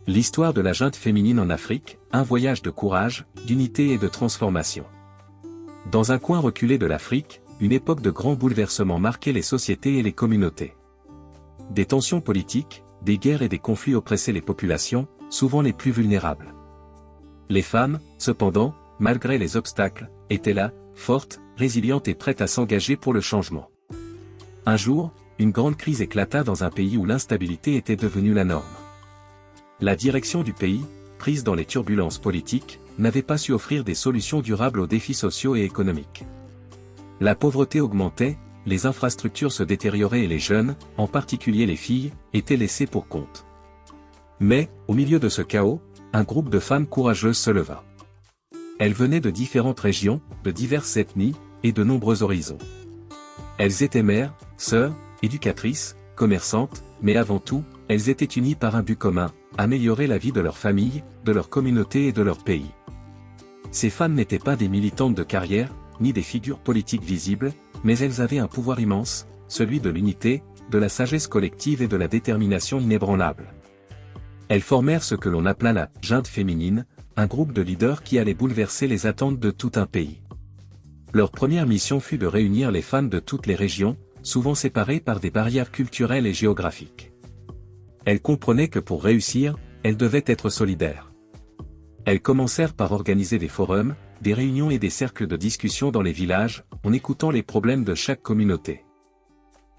L'histoire de la junte féminine en Afrique, un voyage de courage, d'unité et de transformation. Dans un coin reculé de l'Afrique, une époque de grands bouleversements marquait les sociétés et les communautés. Des tensions politiques, des guerres et des conflits oppressaient les populations, souvent les plus vulnérables. Les femmes, cependant, malgré les obstacles, étaient là, fortes, résilientes et prêtes à s'engager pour le changement. Un jour, une grande crise éclata dans un pays où l'instabilité était devenue la norme. La direction du pays, prise dans les turbulences politiques, n'avait pas su offrir des solutions durables aux défis sociaux et économiques. La pauvreté augmentait, les infrastructures se détérioraient et les jeunes, en particulier les filles, étaient laissés pour compte. Mais, au milieu de ce chaos, un groupe de femmes courageuses se leva. Elles venaient de différentes régions, de diverses ethnies, et de nombreux horizons. Elles étaient mères, sœurs, éducatrices, commerçantes, mais avant tout, elles étaient unies par un but commun, améliorer la vie de leur famille, de leur communauté et de leur pays. Ces femmes n'étaient pas des militantes de carrière, ni des figures politiques visibles, mais elles avaient un pouvoir immense, celui de l'unité, de la sagesse collective et de la détermination inébranlable. Elles formèrent ce que l'on appela la « junte féminine », un groupe de leaders qui allait bouleverser les attentes de tout un pays. Leur première mission fut de réunir les femmes de toutes les régions, souvent séparées par des barrières culturelles et géographiques. Elles comprenaient que pour réussir, elles devaient être solidaires. Elles commencèrent par organiser des forums, des réunions et des cercles de discussion dans les villages, en écoutant les problèmes de chaque communauté.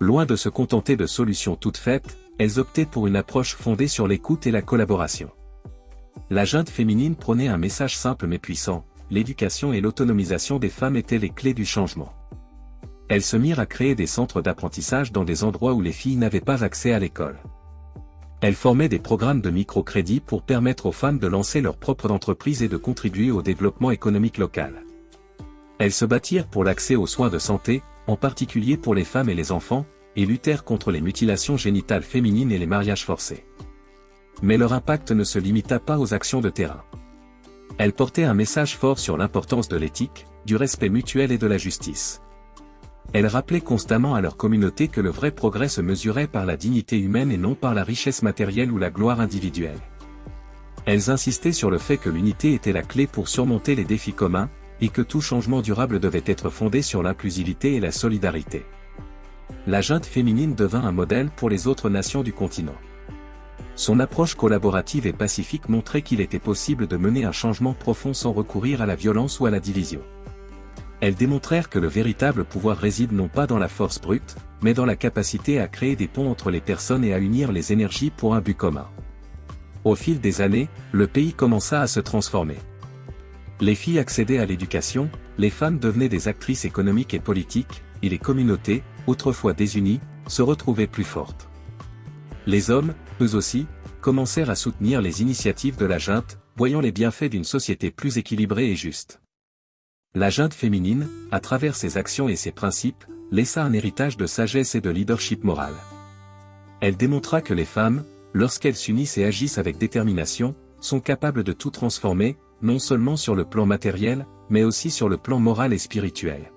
Loin de se contenter de solutions toutes faites, elles optaient pour une approche fondée sur l'écoute et la collaboration. La junte féminine prônait un message simple mais puissant: l'éducation et l'autonomisation des femmes étaient les clés du changement. Elles se mirent à créer des centres d'apprentissage dans des endroits où les filles n'avaient pas accès à l'école. Elles formaient des programmes de microcrédit pour permettre aux femmes de lancer leur propre entreprise et de contribuer au développement économique local. Elles se battirent pour l'accès aux soins de santé, en particulier pour les femmes et les enfants, et luttèrent contre les mutilations génitales féminines et les mariages forcés. Mais leur impact ne se limita pas aux actions de terrain. Elles portaient un message fort sur l'importance de l'éthique, du respect mutuel et de la justice. Elles rappelaient constamment à leur communauté que le vrai progrès se mesurait par la dignité humaine et non par la richesse matérielle ou la gloire individuelle. Elles insistaient sur le fait que l'unité était la clé pour surmonter les défis communs, et que tout changement durable devait être fondé sur l'inclusivité et la solidarité. La junte féminine devint un modèle pour les autres nations du continent. Son approche collaborative et pacifique montrait qu'il était possible de mener un changement profond sans recourir à la violence ou à la division. Elles démontrèrent que le véritable pouvoir réside non pas dans la force brute, mais dans la capacité à créer des ponts entre les personnes et à unir les énergies pour un but commun. Au fil des années, le pays commença à se transformer. Les filles accédaient à l'éducation, les femmes devenaient des actrices économiques et politiques, et les communautés, autrefois désunies, se retrouvaient plus fortes. Les hommes, eux aussi, commencèrent à soutenir les initiatives de la junte, voyant les bienfaits d'une société plus équilibrée et juste. La junte féminine, à travers ses actions et ses principes, laissa un héritage de sagesse et de leadership moral. Elle démontra que les femmes, lorsqu'elles s'unissent et agissent avec détermination, sont capables de tout transformer, non seulement sur le plan matériel, mais aussi sur le plan moral et spirituel.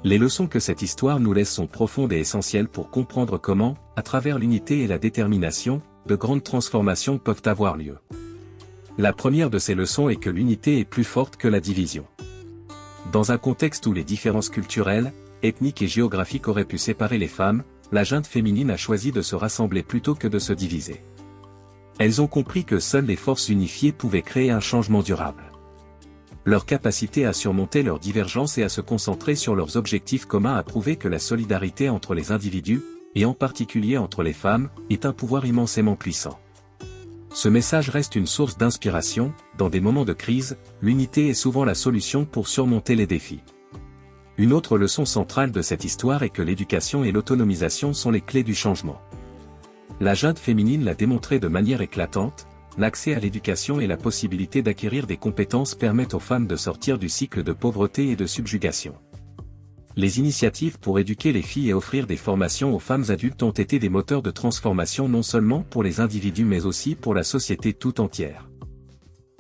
Les leçons que cette histoire nous laisse sont profondes et essentielles pour comprendre comment, à travers l'unité et la détermination, de grandes transformations peuvent avoir lieu. La première de ces leçons est que l'unité est plus forte que la division. Dans un contexte où les différences culturelles, ethniques et géographiques auraient pu séparer les femmes, la junte féminine a choisi de se rassembler plutôt que de se diviser. Elles ont compris que seules les forces unifiées pouvaient créer un changement durable. Leur capacité à surmonter leurs divergences et à se concentrer sur leurs objectifs communs a prouvé que la solidarité entre les individus, et en particulier entre les femmes, est un pouvoir immensément puissant. Ce message reste une source d'inspiration. Dans des moments de crise, l'unité est souvent la solution pour surmonter les défis. Une autre leçon centrale de cette histoire est que l'éducation et l'autonomisation sont les clés du changement. La junte féminine l'a démontré de manière éclatante, l'accès à l'éducation et la possibilité d'acquérir des compétences permettent aux femmes de sortir du cycle de pauvreté et de subjugation. Les initiatives pour éduquer les filles et offrir des formations aux femmes adultes ont été des moteurs de transformation non seulement pour les individus mais aussi pour la société tout entière.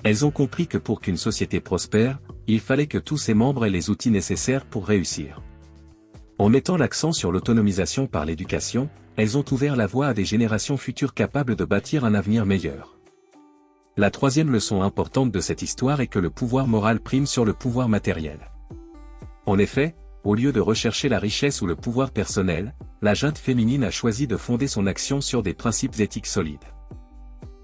Elles ont compris que pour qu'une société prospère, il fallait que tous ses membres aient les outils nécessaires pour réussir. En mettant l'accent sur l'autonomisation par l'éducation, elles ont ouvert la voie à des générations futures capables de bâtir un avenir meilleur. La troisième leçon importante de cette histoire est que le pouvoir moral prime sur le pouvoir matériel. En effet, au lieu de rechercher la richesse ou le pouvoir personnel, la junte féminine a choisi de fonder son action sur des principes éthiques solides.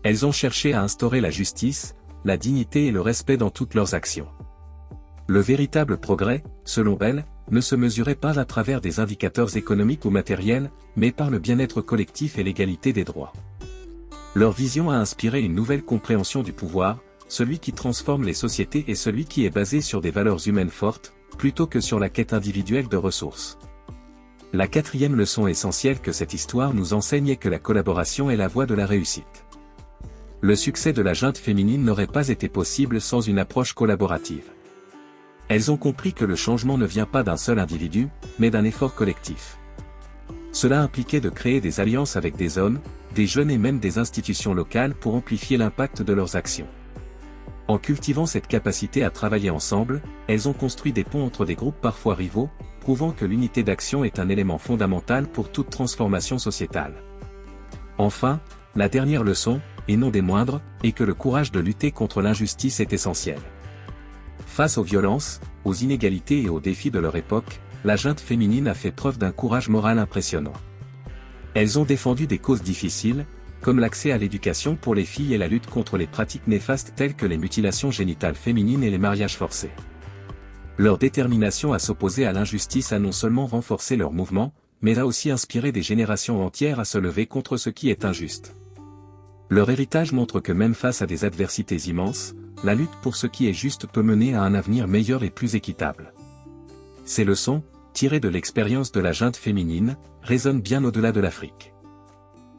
Elles ont cherché à instaurer la justice, la dignité et le respect dans toutes leurs actions. Le véritable progrès, selon elles, ne se mesurait pas à travers des indicateurs économiques ou matériels, mais par le bien-être collectif et l'égalité des droits. Leur vision a inspiré une nouvelle compréhension du pouvoir, celui qui transforme les sociétés et celui qui est basé sur des valeurs humaines fortes, plutôt que sur la quête individuelle de ressources. La quatrième leçon essentielle que cette histoire nous enseigne est que la collaboration est la voie de la réussite. Le succès de la junte féminine n'aurait pas été possible sans une approche collaborative. Elles ont compris que le changement ne vient pas d'un seul individu, mais d'un effort collectif. Cela impliquait de créer des alliances avec des hommes, des jeunes et même des institutions locales pour amplifier l'impact de leurs actions. En cultivant cette capacité à travailler ensemble, elles ont construit des ponts entre des groupes parfois rivaux, prouvant que l'unité d'action est un élément fondamental pour toute transformation sociétale. Enfin, la dernière leçon, et non des moindres, est que le courage de lutter contre l'injustice est essentiel. Face aux violences, aux inégalités et aux défis de leur époque, la junte féminine a fait preuve d'un courage moral impressionnant. Elles ont défendu des causes difficiles, comme l'accès à l'éducation pour les filles et la lutte contre les pratiques néfastes telles que les mutilations génitales féminines et les mariages forcés. Leur détermination à s'opposer à l'injustice a non seulement renforcé leur mouvement, mais a aussi inspiré des générations entières à se lever contre ce qui est injuste. Leur héritage montre que même face à des adversités immenses, la lutte pour ce qui est juste peut mener à un avenir meilleur et plus équitable. Ces leçons, tirées de l'expérience de la junte féminine, résonnent bien au-delà de l'Afrique.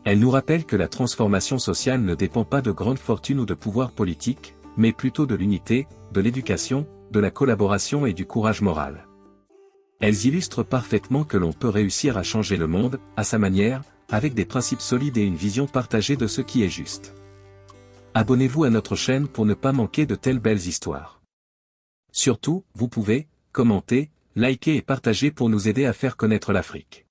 Elles nous rappellent que la transformation sociale ne dépend pas de grandes fortunes ou de pouvoirs politiques, mais plutôt de l'unité, de l'éducation, de la collaboration et du courage moral. Elles illustrent parfaitement que l'on peut réussir à changer le monde, à sa manière, avec des principes solides et une vision partagée de ce qui est juste. Abonnez-vous à notre chaîne pour ne pas manquer de telles belles histoires. Surtout, vous pouvez commenter, liker et partager pour nous aider à faire connaître l'Afrique.